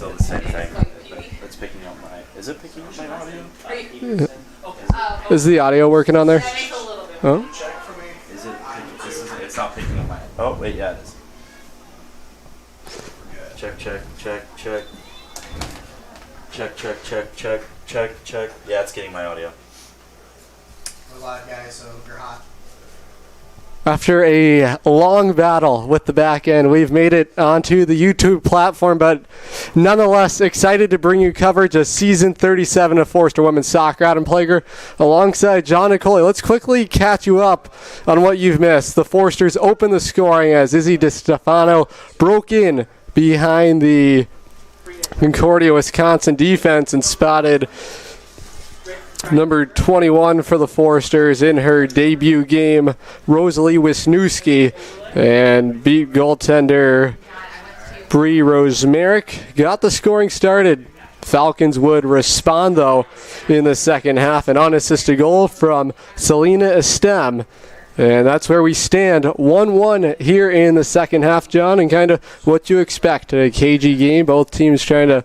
still the same thing. It's picking up my. Is it picking up my audio? Is the audio working on there? Oh. Is it? It's not picking up my. Oh wait, yeah, it is. Check. Check. Yeah, it's getting my audio. We're live, guys, so you're hot. After a long battle with the back end, we've made it onto the YouTube platform, but nonetheless excited to bring you coverage of Season 37 of Forster Women's Soccer. Adam Plager alongside John Nicole. Let's quickly catch you up on what you've missed. The Forsters open the scoring as Izzy DiStefano broke in behind the Concordia, Wisconsin defense and spotted number 21 for the Forsters in her debut game, Rosalie Wisniewski, and beat goaltender Bree Rosemerick. Got the scoring started. Falcons would respond, though, in the second half. An unassisted goal from Selena Estem. And that's where we stand, 1-1 here in the second half, John, and kind of what you expect. A cagey game, both teams trying to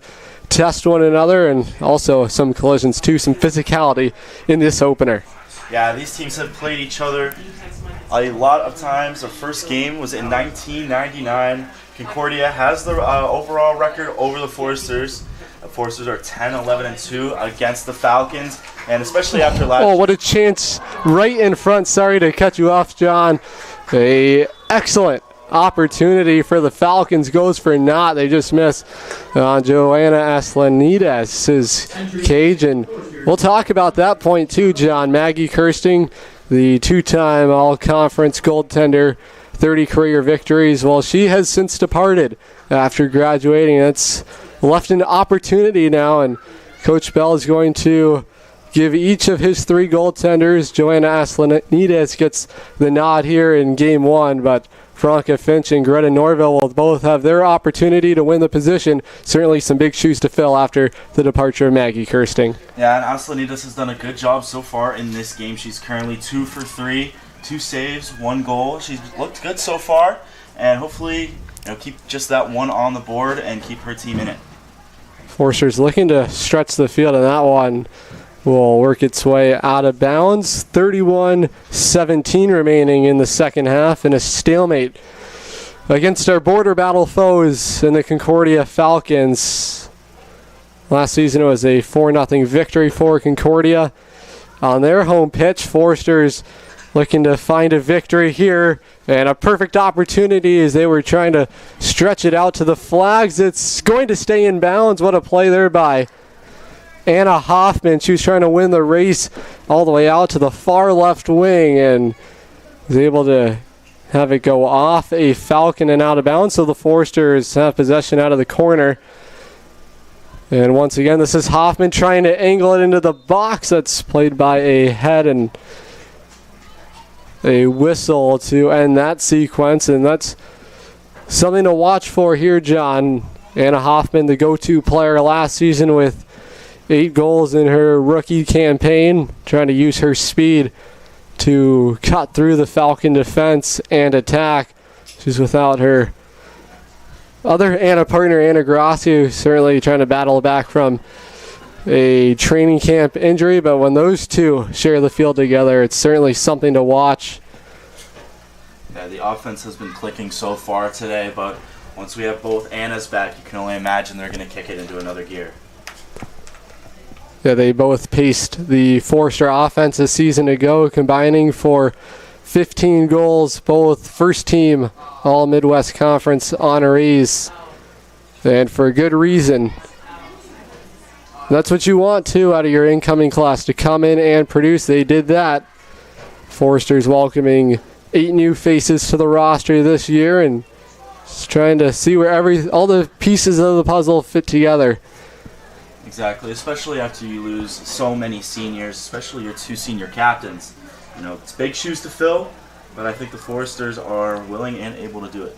test one another, and also some collisions too, some physicality in this opener. Yeah, these teams have played each other a lot of times. The first game was in 1999. Concordia has the overall record over the Forsters. The Forsters are 10-11-2 against the Falcons, and especially after last. Oh, what a chance right in front. Sorry to cut you off, John. A excellent opportunity for the Falcons goes for naught. They just miss Joanna Aslanides' cage, and we'll talk about that point too, John. Maggie Kirsting, the two-time all-conference goaltender, 30 career victories. Well, she has since departed after graduating. That's left an opportunity now, and Coach Bell is going to give each of his three goaltenders. Joanna Aslanides gets the nod here in game one, but Franca Finch and Greta Norville will both have their opportunity to win the position. Certainly some big shoes to fill after the departure of Maggie Kirsting. Yeah, and Aslanides has done a good job so far in this game. She's currently 2 for 3, 2 saves, 1 goal. She's looked good so far, and hopefully keep just that one on the board and keep her team in it. Forster's looking to stretch the field, and that one will work its way out of bounds. 31-17 remaining in the second half, and a stalemate against our border battle foes in the Concordia Falcons. Last season it was a 4-0 victory for Concordia on their home pitch. Forster's looking to find a victory here, and a perfect opportunity as they were trying to stretch it out to the flags. It's going to stay in bounds. What a play there by Anna Hoffman. She was trying to win the race all the way out to the far left wing and was able to have it go off a Falcon and out of bounds. So the Forsters have possession out of the corner. And once again, this is Hoffman trying to angle it into the box. That's played by a head and a whistle to end that sequence. And that's something to watch for here, John. Anna Hoffman, the go-to player last season with 8 goals in her rookie campaign, trying to use her speed to cut through the Falcon defense and attack. She's without her other Anna partner, Anna Grassi, who's certainly trying to battle back from a training camp injury, but when those two share the field together, it's certainly something to watch. Yeah, the offense has been clicking so far today, but once we have both Annas back, you can only imagine they're going to kick it into another gear. Yeah, they both paced the Forster offense a season ago, combining for 15 goals, both first team All Midwest Conference honorees, and for good reason. That's what you want, too, out of your incoming class, to come in and produce. They did that. Forster's welcoming 8 new faces to the roster this year and just trying to see where all the pieces of the puzzle fit together. Exactly, especially after you lose so many seniors, especially your 2 senior captains. It's big shoes to fill, but I think the Forsters are willing and able to do it.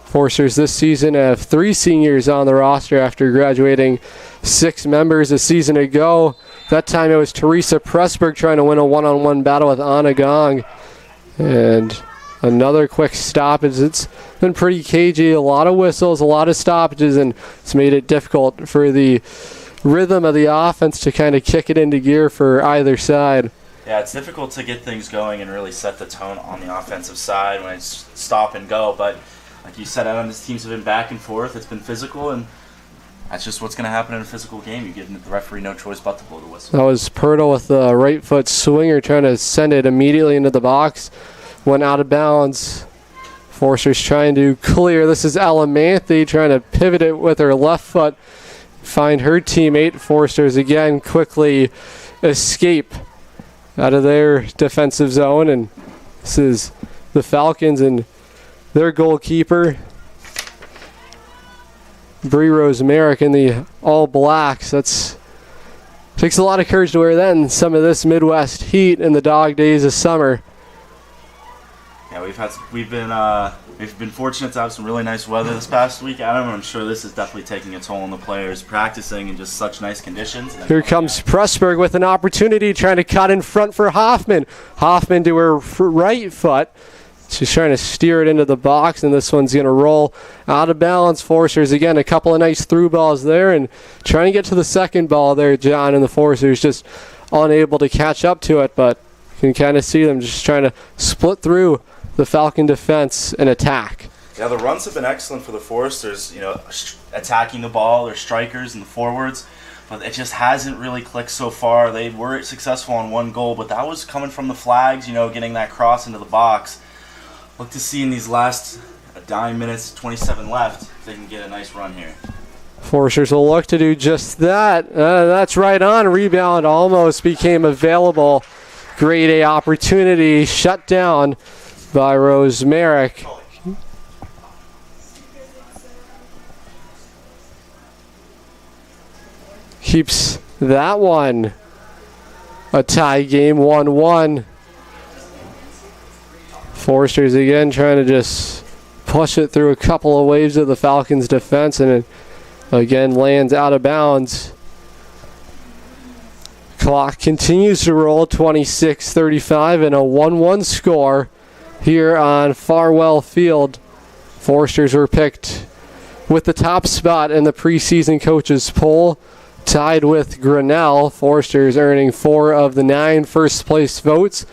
Forsters this season have 3 seniors on the roster after graduating 6 members a season ago. That time it was Teresa Pressberg trying to win a one-on-one battle with Anna Gong. And another quick stoppage. It's been pretty cagey, a lot of whistles, a lot of stoppages, and it's made it difficult for the rhythm of the offense to kind of kick it into gear for either side. Yeah, it's difficult to get things going and really set the tone on the offensive side when it's stop and go. But like you said, Adam, these teams have been back and forth. It's been physical, and that's just what's going to happen in a physical game. You give the referee no choice but to blow the whistle. That was Pirtle with the right foot swinger trying to send it immediately into the box. Went out of bounds. Forster's trying to clear. This is Alamanthe trying to pivot it with her left foot. Find her teammate. Forster's again quickly escape out of their defensive zone. And this is the Falcons and their goalkeeper, Bree Rosemerick, in the all blacks. That's takes a lot of courage to wear that in some of this Midwest heat in the dog days of summer. Yeah, we've been fortunate to have some really nice weather this past week, Adam. I'm sure this is definitely taking a toll on the players practicing in just such nice conditions. Here comes Pressburg with an opportunity, trying to cut in front for Hoffman. Hoffman to her right foot. She's trying to steer it into the box, and this one's going to roll out of balance. Forsters, again, a couple of nice through balls there, and trying to get to the second ball there, John, and the Forsters just unable to catch up to it, but you can kind of see them just trying to split through the Falcon defense and attack. Yeah, the runs have been excellent for the Foresters, attacking the ball, their strikers and the forwards, but it just hasn't really clicked so far. They were successful on one goal, but that was coming from the flags, getting that cross into the box. Look to see in these last 9 minutes, 27 left, if they can get a nice run here. Foresters will look to do just that. That's right on. Rebound almost became available. Grade A opportunity shut down by Rosemerick. Keeps that one a tie game, 1-1. Foresters again trying to just push it through a couple of waves of the Falcons' defense, and it again lands out of bounds. Clock continues to roll, 26:35, and a 1-1 score here on Farwell Field. Foresters were picked with the top spot in the preseason coaches poll, tied with Grinnell. Foresters earning 4 of the 9 first place votes.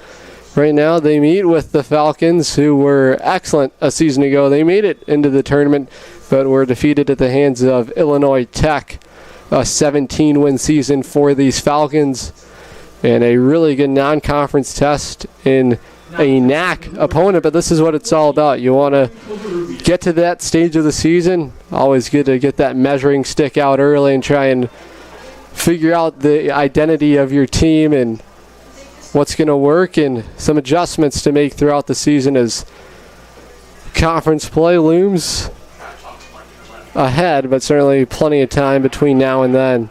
Right now they meet with the Falcons, who were excellent a season ago. They made it into the tournament, but were defeated at the hands of Illinois Tech. A 17-win season for these Falcons, and a really good non-conference test in a NAC opponent, but this is what it's all about. You want to get to that stage of the season. Always good to get that measuring stick out early and try and figure out the identity of your team and what's going to work, and some adjustments to make throughout the season as conference play looms ahead, but certainly plenty of time between now and then.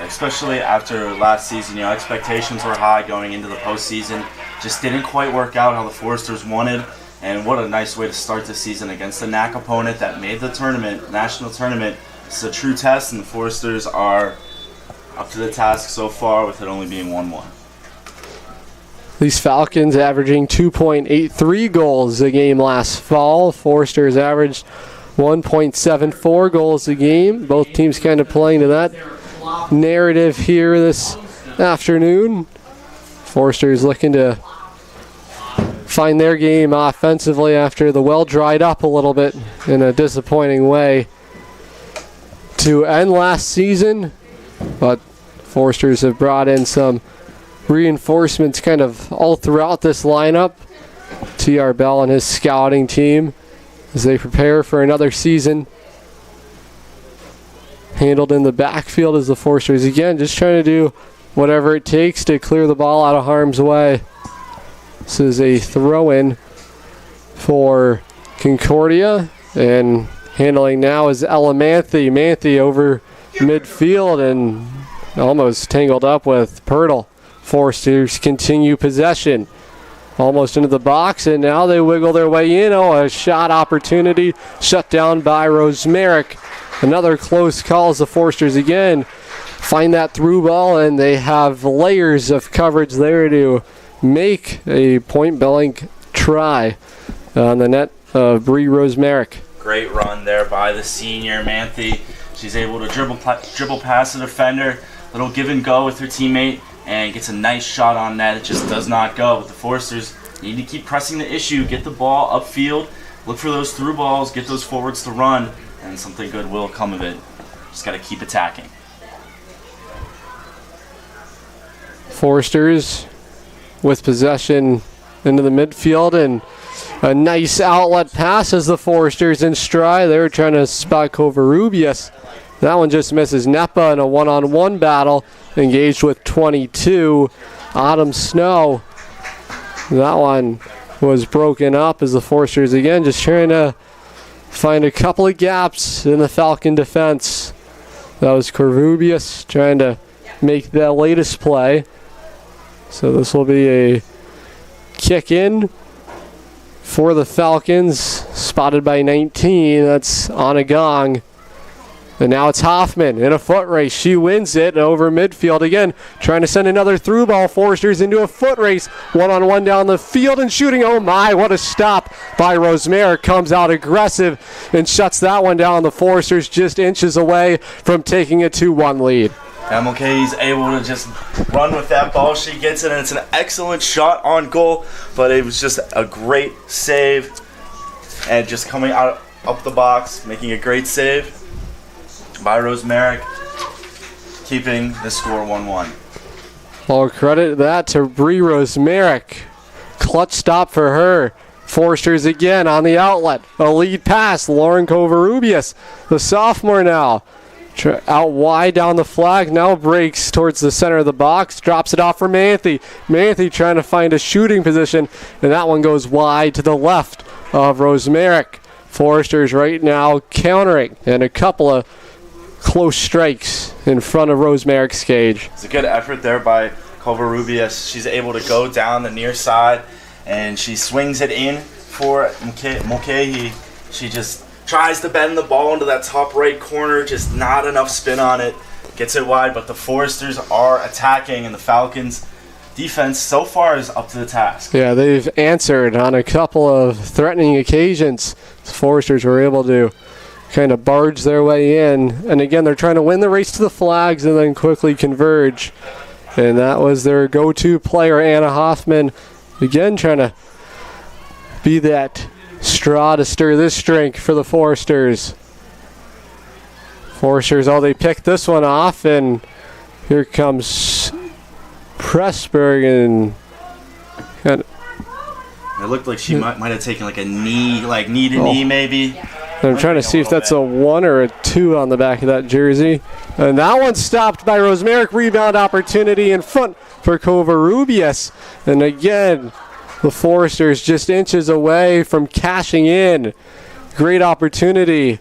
Especially after last season, expectations were high going into the postseason. Just didn't quite work out how the Foresters wanted, and what a nice way to start the season against a NAC opponent that made the tournament, national tournament. It's a true test, and the Foresters are up to the task so far, with it only being 1-1. These Falcons averaging 2.83 goals a game last fall. Foresters averaged 1.74 goals a game. Both teams kind of playing to that narrative here this afternoon. Foresters looking to find their game offensively after the well dried up a little bit in a disappointing way to end last season, but Foresters have brought in some reinforcements kind of all throughout this lineup. T.R. Bell and his scouting team as they prepare for another season. Handled in the backfield as the Foresters again just trying to do whatever it takes to clear the ball out of harm's way. This is a throw-in for Concordia, and handling now is Alamanthe. Manthe over midfield and almost tangled up with Pirtle. Foresters continue possession. Almost into the box, and now they wiggle their way in. A shot opportunity shut down by Rosemerick. Another close call as the Foresters again find that through ball, and they have layers of coverage there to make a point blank try on the net of Bree Rosemerick. Great run there by the senior, Manthe. She's able to dribble past the defender, little give and go with her teammate, and gets a nice shot on net. It just does not go. But the Foresters need to keep pressing the issue, get the ball upfield, look for those through balls, get those forwards to run, and something good will come of it. Just got to keep attacking. Foresters with possession into the midfield, and a nice outlet pass as the Foresters in stride. They're trying to spot Covarrubias. That one just misses. Nepa in a one-on-one battle, engaged with 22. Autumn Snow. That one was broken up as the Foresters again just trying to find a couple of gaps in the Falcon defense. That was Covarrubias trying to make that latest play. So this will be a kick in for the Falcons, spotted by 19. That's Onagong. And now it's Hoffman in a foot race. She wins it over midfield again, trying to send another through ball. Foresters into a foot race, one-on-one down the field and shooting. Oh my, what a stop by Rosemerick. Comes out aggressive and shuts that one down. The Foresters just inches away from taking a 2-1 lead. MLK is able to just run with that ball. She gets it, and it's an excellent shot on goal, but it was just a great save. And just coming out up the box, making a great save by Rosemerick, keeping the score 1-1. I'll credit that to Bree Rosemerick. Clutch stop for her. Foresters again on the outlet. A lead pass. Lauren Covarrubias, the sophomore now. Out wide down the flag. Now breaks towards the center of the box. Drops it off for Manthe. Manthe trying to find a shooting position. And that one goes wide to the left of Rosemerick. Foresters right now countering. And a couple of close strikes in front of Rosemerick's cage. It's a good effort there by Covarrubias. She's able to go down the near side, and she swings it in for Mulcahy. She just tries to bend the ball into that top right corner, just not enough spin on it. Gets it wide, but the Foresters are attacking, and the Falcons' defense so far is up to the task. Yeah, they've answered on a couple of threatening occasions. The Foresters were able to kind of barge their way in. And again, they're trying to win the race to the flags and then quickly converge. And that was their go-to player, Anna Hoffman. Again, trying to be that straw to stir this drink for the Foresters. Foresters, they picked this one off, and here comes Pressburg, and it looked like she might have taken like a knee, like knee to knee maybe. I'm trying to see if that's a 1 or a 2 on the back of that jersey. And that one stopped by Rosemerick. Rebound opportunity in front for Covarrubias. And again, the Foresters just inches away from cashing in. Great opportunity.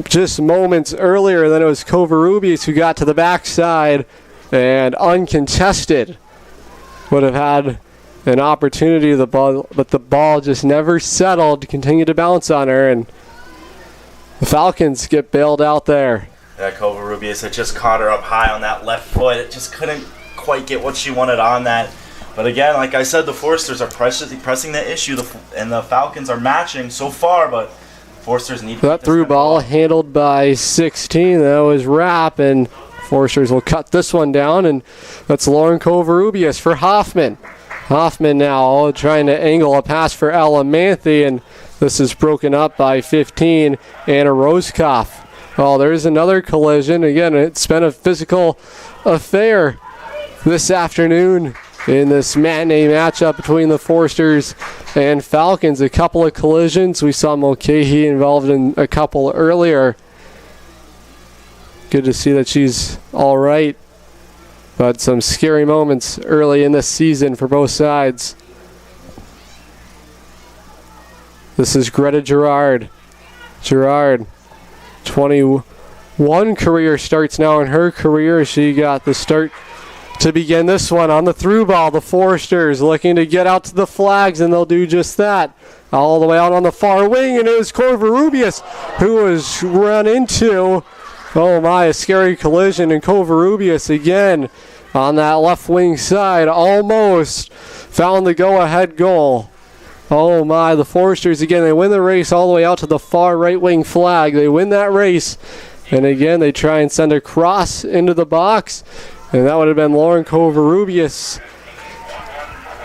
Just moments earlier, then it was Covarrubias who got to the backside and uncontested would have had an opportunity, but the ball just never settled, continued to bounce on her, and the Falcons get bailed out there. That Covarrubias had just caught her up high on that left foot. It just couldn't quite get what she wanted on that. But again, like I said, the Foresters are pressing the issue, and the Falcons are matching so far, but Foresters need to that through ball handled by 16. That was Rapp, and Foresters will cut this one down, and that's Lauren Covarrubias for Hoffman. Hoffman now trying to angle a pass for Ella Manthe, and this is broken up by 15, Anna Roskoff. Oh, there's another collision. Again, it's been a physical affair this afternoon in this matinee matchup between the Foresters and Falcons. A couple of collisions. We saw Mulcahy involved in a couple earlier. Good to see that she's all right. But some scary moments early in this season for both sides. This is Greta Gerard. Gerard, 21 career starts now in her career. She got the start to begin this one on the through ball. The Foresters looking to get out to the flags, and they'll do just that. All the way out on the far wing, and it was Covarrubias who was run into. Oh my, a scary collision, and Covarrubias again on that left wing side almost found the go-ahead goal. Oh my, the Foresters again, they win the race all the way out to the far right wing flag. They win that race. And again, they try and send a cross into the box. And that would have been Lauren Covarrubias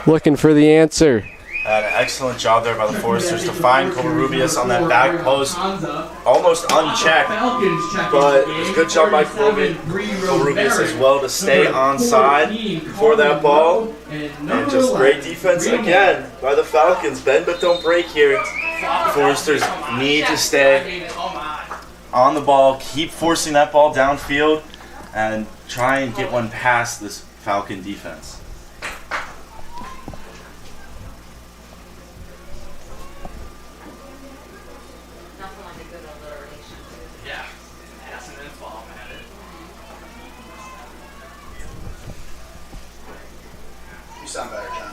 looking for the answer. An excellent job there by the Foresters to find Covarrubias on that back post, almost unchecked, but it was a good job by Covarrubias as well to stay onside for that ball, and just great defense again by the Falcons. Bend but don't break here. The Foresters need to stay on the ball, keep forcing that ball downfield, and try and get one past this Falcon defense. You sound better, John.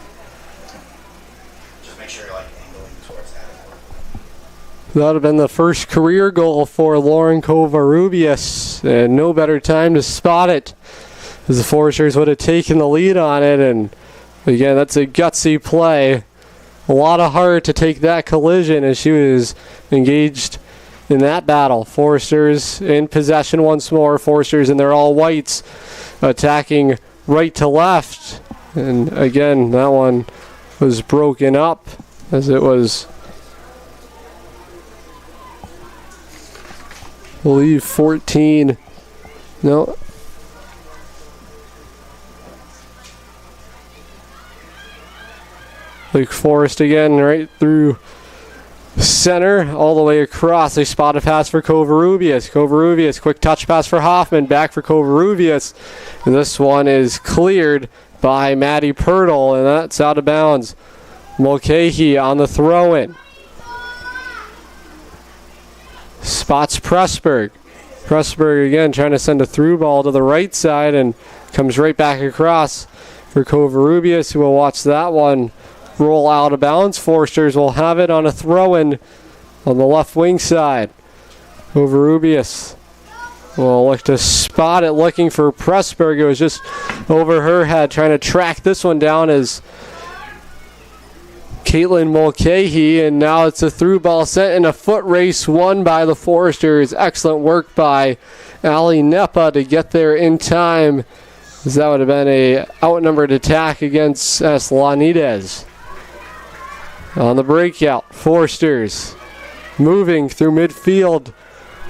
Just make sure you're like angling towards that. That would have been the first career goal for Lauren Covarrubias, and no better time to spot it, as the Foresters would have taken the lead on it. And again, that's a gutsy play. A lot of heart to take that collision as she was engaged in that battle. Foresters in possession once more. Foresters in their all whites, attacking right to left. And again, that one was broken up as it was, I believe, 14. No. Lake Forest again, right through center, all the way across. They spot a pass for Covarrubias. Covarrubias, quick touch pass for Hoffman, back for Covarrubias. And this one is cleared by Maddie Pirtle, and that's out of bounds. Mulcahy on the throw-in. Spots Pressburg. Pressburg again trying to send a through ball to the right side and comes right back across for Covarrubias, who will watch that one roll out of bounds. Foresters will have it on a throw-in on the left wing side. Covarrubias will look to spot it, looking for Pressburg. It was just over her head, trying to track this one down as Caitlin Mulcahy, and now it's a through ball sent in a foot race won by the Foresters. Excellent work by Ali Nepa to get there in time, as that would have been a outnumbered attack against Lanides. On the breakout, Foresters moving through midfield,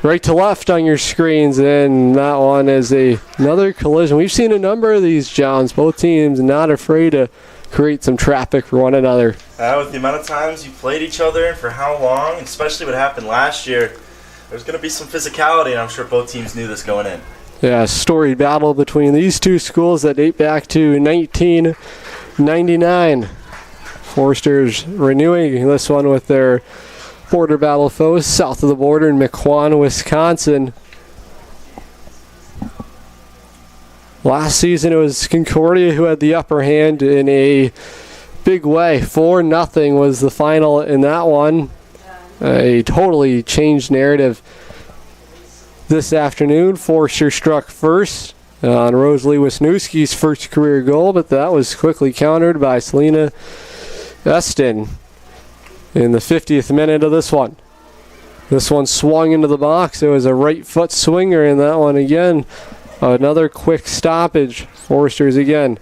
right to left on your screens, and that one is another collision. We've seen a number of these, Johns. Both teams not afraid to create some traffic for one another. With the amount of times you played each other and for how long, especially what happened last year, there's going to be some physicality, and I'm sure both teams knew this going in. Yeah, storied battle between these two schools that date back to 1999. Foresters renewing this one with their border battle foes south of the border in Mequon, Wisconsin. Last season it was Concordia who had the upper hand in a big way. 4-0 was the final in that one. A totally changed narrative this afternoon. Forster struck first on Rosalie Wisniewski's first career goal, but that was quickly countered by Selena Eston in the 50th minute of this one. This one swung into the box. It was a right foot swinger, and that one again, another quick stoppage. Foresters again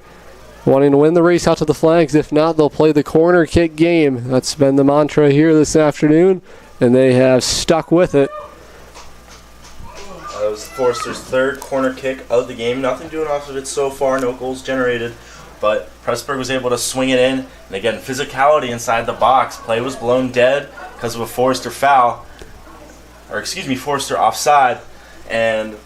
wanting to win the race out to the flags. If not, they'll play the corner kick game. That's been the mantra here this afternoon, and they have stuck with it. That was Foresters' third corner kick of the game. Nothing doing off of it so far, no goals generated. But Pressburg was able to swing it in. And again, physicality inside the box. Play was blown dead because of a Forester foul. Forester offside. And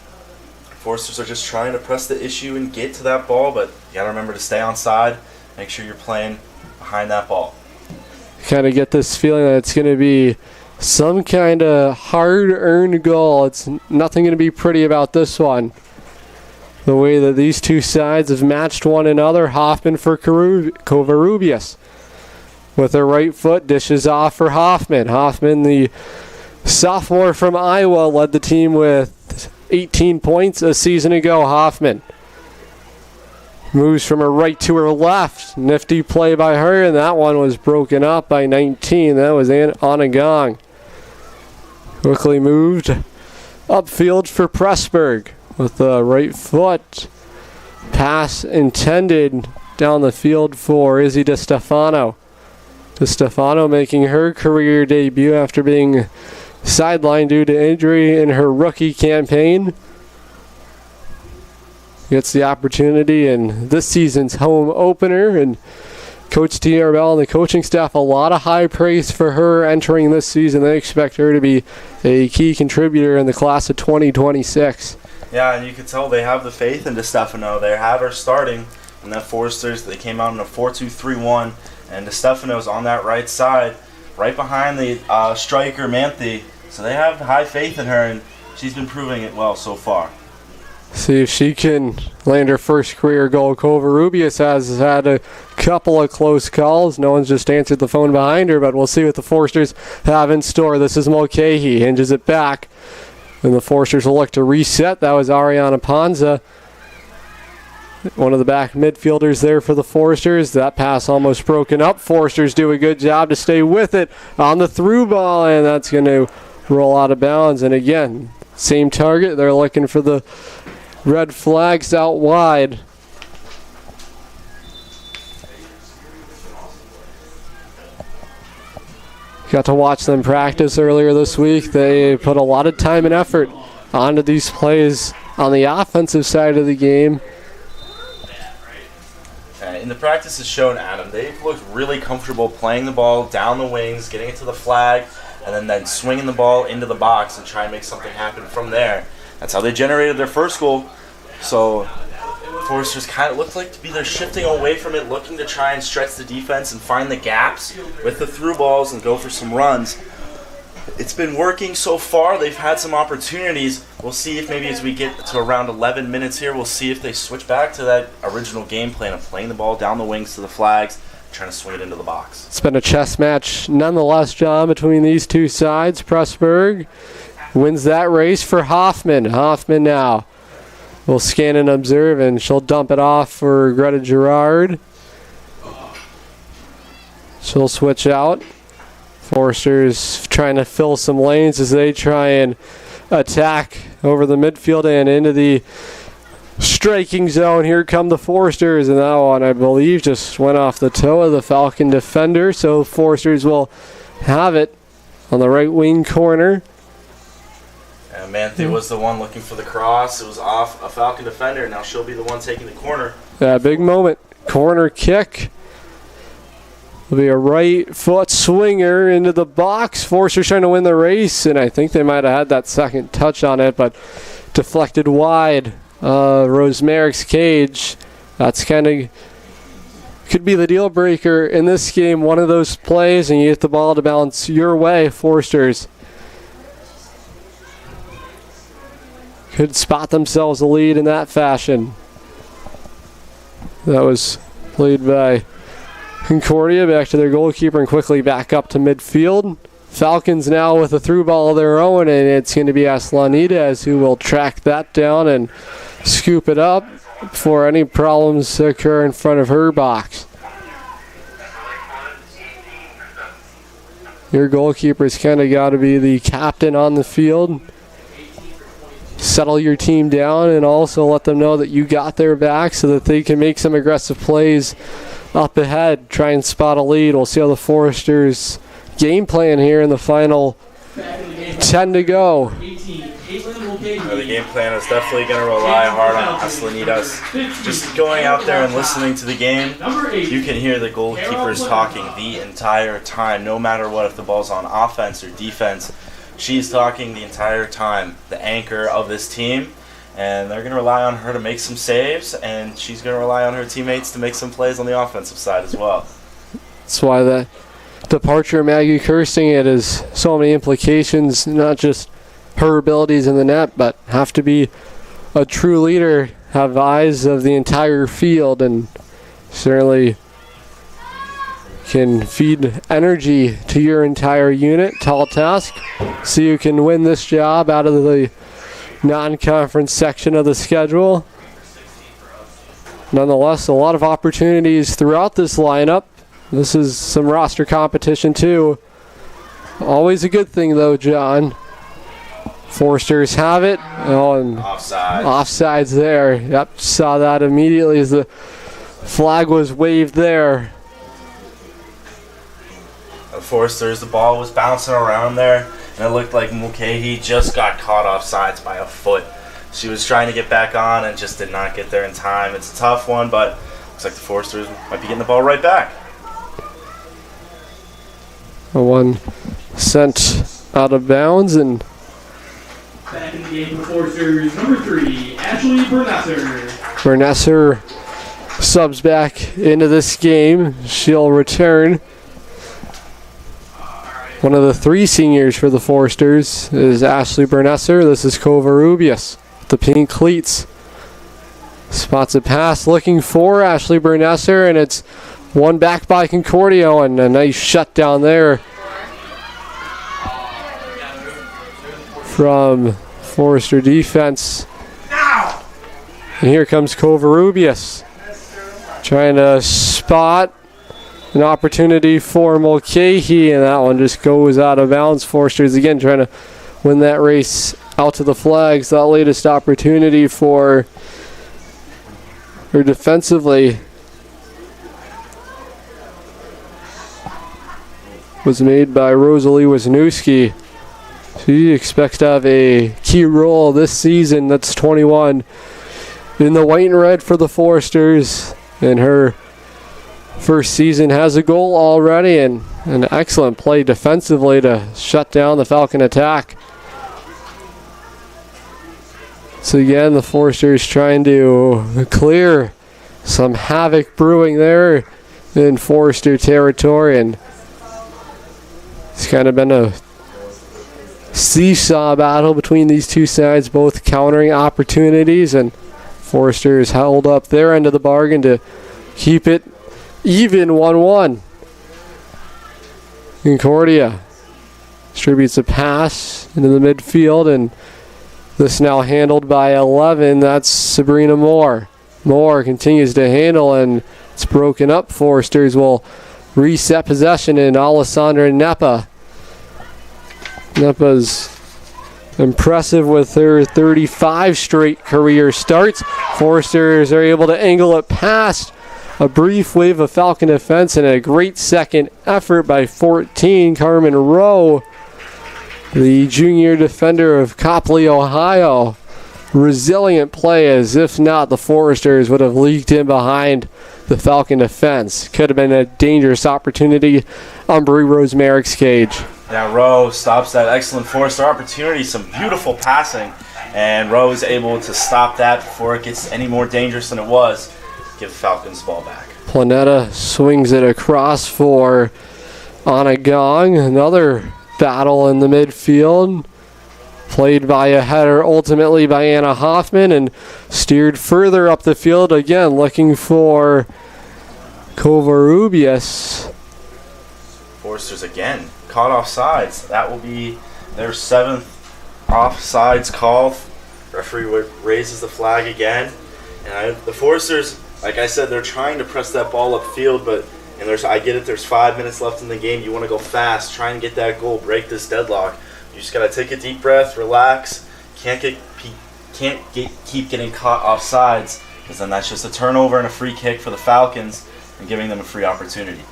Foresters are just trying to press the issue and get to that ball. But you got to remember to stay on side. Make sure you're playing behind that ball. Kind of get this feeling that it's going to be some kind of hard-earned goal. It's nothing going to be pretty about this one. The way that these two sides have matched one another. Hoffman for Covarrubias with her right foot, dishes off for Hoffman. Hoffman, the sophomore from Iowa, led the team with 18 points a season ago. Hoffman Moves from her right to her left. Nifty play by her, and that one was broken up by 19. That was Anna Gong. Quickly moved upfield for Pressburg with the right foot. Pass intended down the field for Izzy DeStefano. DeStefano making her career debut after being sidelined due to injury in her rookie campaign. Gets the opportunity in this season's home opener, and Coach T.R. Bell and the coaching staff, a lot of high praise for her entering this season. They expect her to be a key contributor in the class of 2026. Yeah, and you can tell they have the faith in DeStefano. They have her starting, and that Foresters, they came out in a 4-2-3-1, and DeStefano's on that right side, right behind the striker Manthe. So they have high faith in her, and she's been proving it well so far. See if she can land her first career goal. Covarrubias has had a couple of close calls. No one's just answered the phone behind her, but we'll see what the Foresters have in store. This is Mulcahy, hinges it back, and the Foresters will look to reset. That was Ariana Ponza, one of the back midfielders there for the Foresters. That pass almost broken up. Foresters do a good job to stay with it on the through ball, and that's going to roll out of bounds. And again, same target. They're looking for the red flags out wide. Got to watch them practice earlier this week. They put a lot of time and effort onto these plays on the offensive side of the game. In the practice has shown, Adam, they've looked really comfortable playing the ball down the wings, getting it to the flag, and then swinging the ball into the box and try and make something happen from there. That's how they generated their first goal. So Foresters kind of looked like to be they're shifting away from it, looking to try and stretch the defense and find the gaps with the through balls and go for some runs. It's been working so far. They've had some opportunities. We'll see if maybe as we get to around 11 minutes here, we'll see if they switch back to that original game plan of playing the ball down the wings to the flags, trying to swing it into the box. It's been a chess match nonetheless, John, between these two sides. Pressburg wins that race for Hoffman. Hoffman now will scan and observe, and she'll dump it off for Greta Gerard. She'll switch out. Foresters trying to fill some lanes as they try and attack over the midfield and into the striking zone. Here come the Foresters, and that one, I believe, just went off the toe of the Falcon defender. So Foresters will have it on the right wing corner. And Manthe was the one looking for the cross. It was off a Falcon defender. Now she'll be the one taking the corner. Yeah, big moment. Corner kick. Will be a right foot swinger into the box. Foresters trying to win the race, and I think they might have had that second touch on it, but deflected wide. Rosemerrick's cage. That's kind of could be the deal breaker in this game. One of those plays, and you get the ball to bounce your way. Foresters could spot themselves a lead in that fashion. That was played by Concordia back to their goalkeeper and quickly back up to midfield. Falcons now with a through ball of their own, and it's going to be Aslanidez who will track that down and scoop it up before any problems occur in front of her box. Your goalkeeper's kind of got to be the captain on the field. Settle your team down and also let them know that you got their back so that they can make some aggressive plays up ahead. Try and spot a lead. We'll see how the Foresters game plan here in the final 10 to go. The game plan is definitely going to rely hard on Aslanidez. Just going out there and listening to the game, you can hear the goalkeepers talking the entire time, no matter what, if the ball's on offense or defense. She's talking the entire time, the anchor of this team, and they're going to rely on her to make some saves, and she's going to rely on her teammates to make some plays on the offensive side as well. That's why the departure of Maggie Kirsting, it has so many implications, not just her abilities in the net, but have to be a true leader, have eyes of the entire field, and certainly can feed energy to your entire unit. Tall task. See who can win this job out of the non-conference section of the schedule. nonetheless, a lot of opportunities throughout this lineup. This is some roster competition too. Always a good thing though, John. Foresters have it. Oh, and offsides there. Yep, saw that immediately as the flag was waved there. The Foresters, the ball was bouncing around there, and it looked like Mulcahy just got caught offsides by a foot. She was trying to get back on and just did not get there in time. It's a tough one, but looks like the Foresters might be getting the ball right back. A one sent out of bounds, and back in the game for Foresters, number 3, Ashley Bernesser. Bernesser subs back into this game. She'll return. One of the 3 seniors for the Foresters is Ashley Bernesser. This is Covarrubias, the pink cleats. Spots a pass looking for Ashley Bernesser, and it's one back by Concordia, and a nice shutdown there from Forester defense. And here comes Covarrubias trying to spot an opportunity for Mulcahy, and that one just goes out of bounds. Foresters again trying to win that race out to the flags. That latest opportunity for her defensively was made by Rosalie Wisniewski. She expects to have a key role this season. That's 21 in the white and red for the Foresters. In her first season has a goal already, and an excellent play defensively to shut down the Falcon attack. So again, the Foresters trying to clear some havoc brewing there in Forester territory, and it's kind of been a seesaw battle between these two sides, both countering opportunities, and Foresters held up their end of the bargain to keep it even 1-1. Concordia distributes a pass into the midfield, and this now handled by 11. That's Sabrina Moore. Moore continues to handle, and it's broken up. Foresters will reset possession in Alessandra Nepa. Nepa's impressive with her 35 straight career starts. Foresters are able to angle it past a brief wave of Falcon defense, and a great second effort by 14, Carmen Rowe, the junior defender of Copley, Ohio. Resilient play, as if not, the Foresters would have leaked in behind the Falcon defense. Could have been a dangerous opportunity on Brie Rosemerick's cage. Now Rowe stops that excellent Forester opportunity, some beautiful passing, and Rowe is able to stop that before it gets any more dangerous than it was. Give Falcons the ball back. Planetta swings it across for Anna Gong. Another battle in the midfield. Played by a header ultimately by Anna Hoffman, and steered further up the field again, looking for Covarrubias. Foresters again caught offsides. That will be their 7th offsides call. Referee raises the flag again, and the Foresters, like I said, they're trying to press that ball upfield, but I get it. There's 5 minutes left in the game. You want to go fast, try and get that goal, break this deadlock. You just gotta take a deep breath, relax. Can't keep getting caught offsides, because then that's just a turnover and a free kick for the Falcons, and giving them a free opportunity.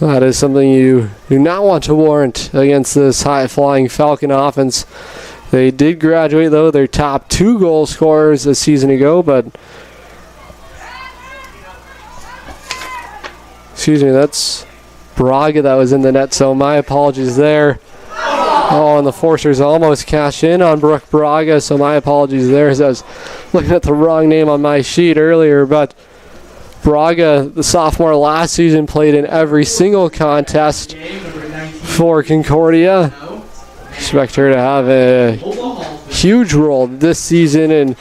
That is something you do not want to warrant against this high-flying Falcon offense. They did graduate, though, their top 2 goal scorers a season ago, but excuse me, that's Braga that was in the net, so my apologies there. Oh, and the Foresters almost cash in on Brooke Braga, so my apologies there, as I was looking at the wrong name on my sheet earlier. But Braga, the sophomore last season, played in every single contest for Concordia. Expect her to have a huge role this season in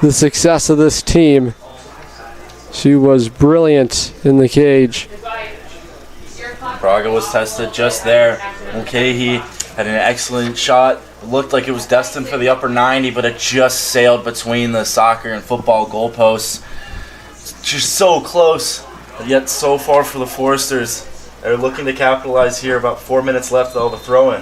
the success of this team. She was brilliant in the cage. Braga was tested just there. Mulcahy had an excellent shot. It looked like it was destined for the upper 90, but it just sailed between the soccer and football goalposts. Just so close, but yet so far for the Foresters. They're looking to capitalize here. About 4 minutes left of the throw-in.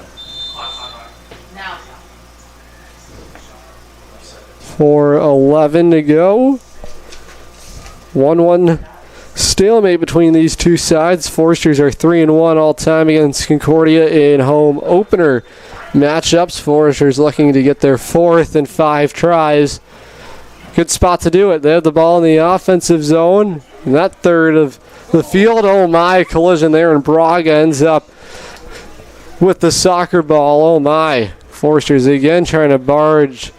4:11 to go. 1-1 stalemate between these two sides. Foresters are 3-1 all time against Concordia in home opener matchups. Foresters looking to get their 4th in 5 tries. Good spot to do it. They have the ball in the offensive zone. In that third of the field, oh my, collision there, and Braga ends up with the soccer ball. Oh my. Foresters again trying to barge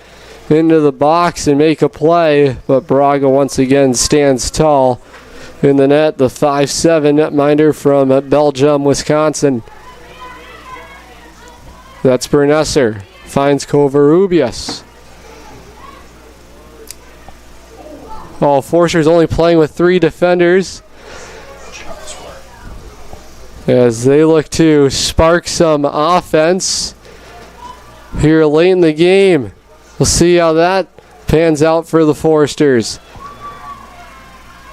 into the box and make a play, but Braga once again stands tall in the net. The 5'7" netminder from Belgium, Wisconsin. That's Bernesser. Finds Covarrubias. Oh, Forster's only playing with 3 defenders as they look to spark some offense here late in the game. We'll see how that pans out for the Foresters.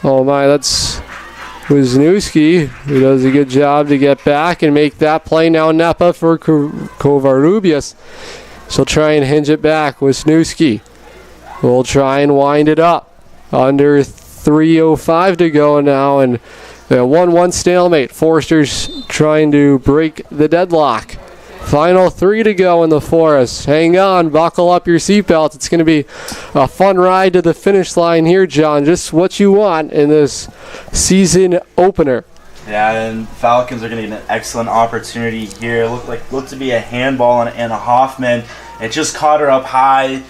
Oh my, that's Wisniewski, who does a good job to get back and make that play. Now Nepa for Covarrubias. She'll try and hinge it back. Wisniewski will try and wind it up. Under 3:05 to go now, and a 1-1 stalemate. Foresters trying to break the deadlock. Final 3 to go in the Forest. Hang on, buckle up your seatbelts. It's going to be a fun ride to the finish line here, John. Just what you want in this season opener. Yeah, and Falcons are going to get an excellent opportunity here. Looked to be a handball on Anna Hoffman. It just caught her up high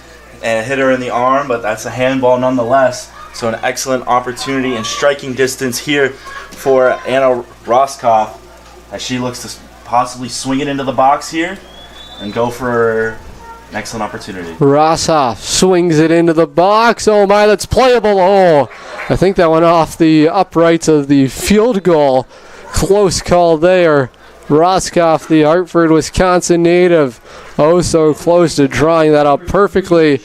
and hit her in the arm, but that's a handball nonetheless. So an excellent opportunity and striking distance here for Anna Roskoff as she looks to possibly swing it into the box here and go for an excellent opportunity. Roskoff swings it into the box. Oh my, that's playable. Oh, I think that went off the uprights of the field goal. Close call there. Roskoff, the Hartford, Wisconsin native, oh so close to drawing that up perfectly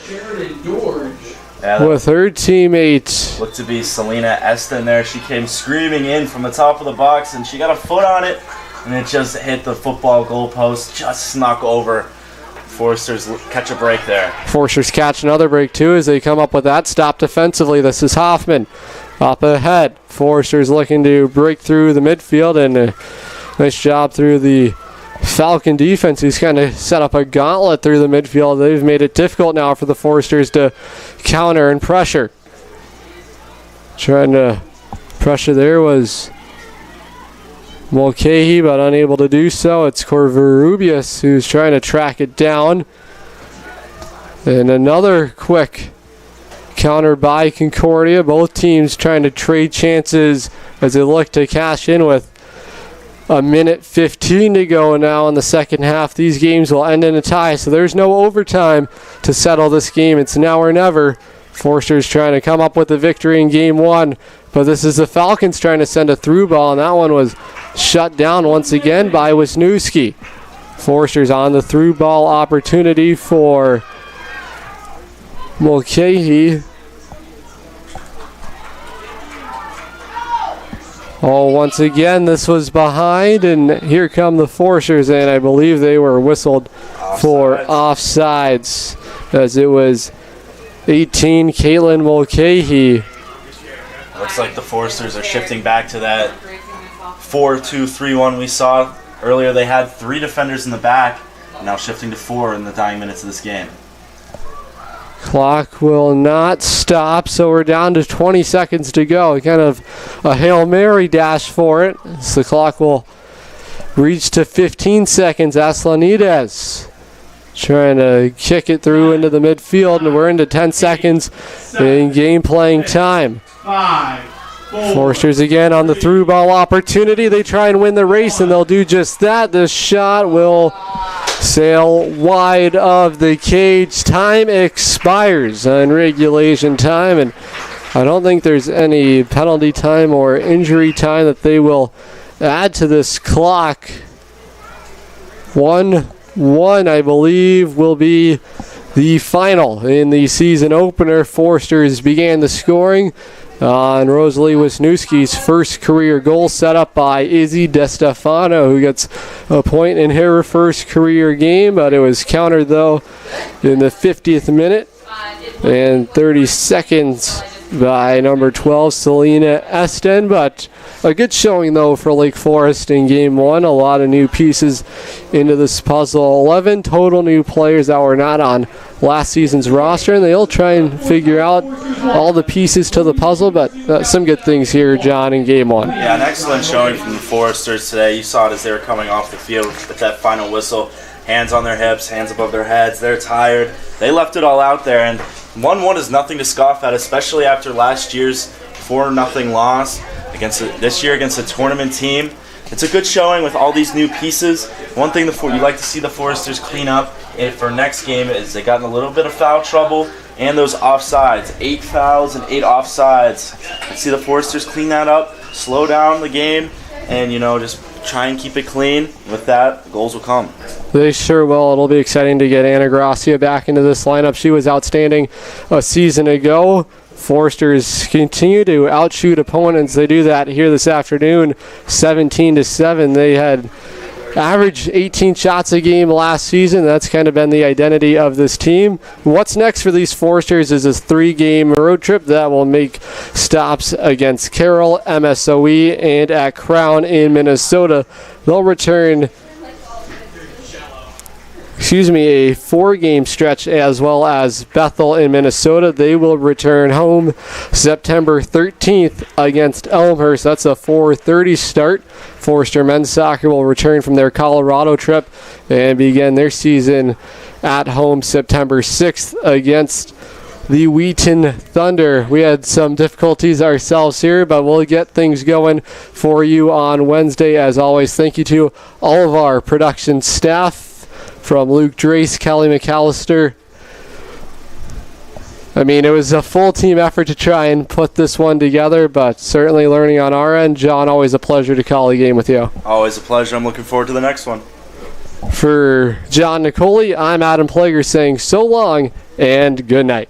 with her teammate. Looked to be Selena Eston there. She came screaming in from the top of the box, and she got a foot on it, and it just hit the football goalpost, just snuck over. Foresters catch a break there. Foresters catch another break too as they come up with that stop defensively. This is Hoffman up ahead. Foresters looking to break through the midfield, and nice job through the Falcon defense, who's kind of set up a gauntlet through the midfield. They've made it difficult now for the Foresters to counter and pressure. Trying to pressure there was Mulcahy, but unable to do so. It's Covarrubias who's trying to track it down. And another quick counter by Concordia. Both teams trying to trade chances as they look to cash in with a minute 15 to go now in the second half. These games will end in a tie, so there's no overtime to settle this game. It's now or never. Foresters trying to come up with a victory in game 1, but this is the Falcons trying to send a through ball, and that one was shut down once again by Wisniewski. Foresters on the through ball opportunity for Mulcahy. Oh, once again, this was behind, and here come the Foresters, and I believe they were whistled for offsides, as it was 18, Caitlin Mulcahy. Looks like the Foresters are shifting back to that 4-2-3-1 we saw earlier. They had 3 defenders in the back, now shifting to 4 in the dying minutes of this game. Clock will not stop, so we're down to 20 seconds to go. Kind of a Hail Mary dash for it. So the clock will reach to 15 seconds. Aslanides trying to kick it through into the midfield, and we're into 10 seconds in game playing time. Foresters again on the through ball opportunity. They try and win the race, and they'll do just that. The shot will sail wide of the cage. Time expires on regulation time, and I don't think there's any penalty time or injury time that they will add to this clock. 1-1, I believe, will be the final in the season opener. Foresters began the scoring on Rosalie Wisniewski's first career goal, set up by Izzy DeStefano, who gets a point in her first career game, but it was countered, though, in the 50th minute and 30 seconds by number 12, Selena Esten. But a good showing, though, for Lake Forest in Game 1. A lot of new pieces into this puzzle. 11 total new players that were not on last season's roster, and they'll try and figure out all the pieces to the puzzle, but some good things here, John, in Game 1. Yeah, an excellent showing from the Foresters today. You saw it as they were coming off the field with that final whistle. Hands on their hips, hands above their heads. They're tired. They left it all out there, and 1-1 is nothing to scoff at, especially after last year's 4-0 loss this year against a tournament team. It's a good showing with all these new pieces. One thing you'd like to see the Foresters clean up for next game is they got in a little bit of foul trouble and those offsides. 8 fouls and 8 offsides. Let's see the Foresters clean that up, slow down the game, and just try and keep it clean. With that, goals will come. They sure will. It'll be exciting to get Anna Gracia back into this lineup. She was outstanding a season ago. Foresters continue to outshoot opponents. They do that here this afternoon, 17-7. They had averaged 18 shots a game last season. That's kind of been the identity of this team. What's next for these Foresters is a 3-game road trip that will make stops against Carroll, MSOE, and at Crown in Minnesota. They'll return a 4-game stretch as well as Bethel in Minnesota. They will return home September 13th against Elmhurst. That's a 4:30 start. Forester men's soccer will return from their Colorado trip and begin their season at home September 6th against the Wheaton Thunder. We had some difficulties ourselves here, but we'll get things going for you on Wednesday. As always, thank you to all of our production staff, from Luke Drace, Kelly McAllister. It was a full team effort to try and put this one together, but certainly learning on our end. John, always a pleasure to call a game with you. Always a pleasure. I'm looking forward to the next one. For John Nicoli, I'm Adam Plager saying so long and good night.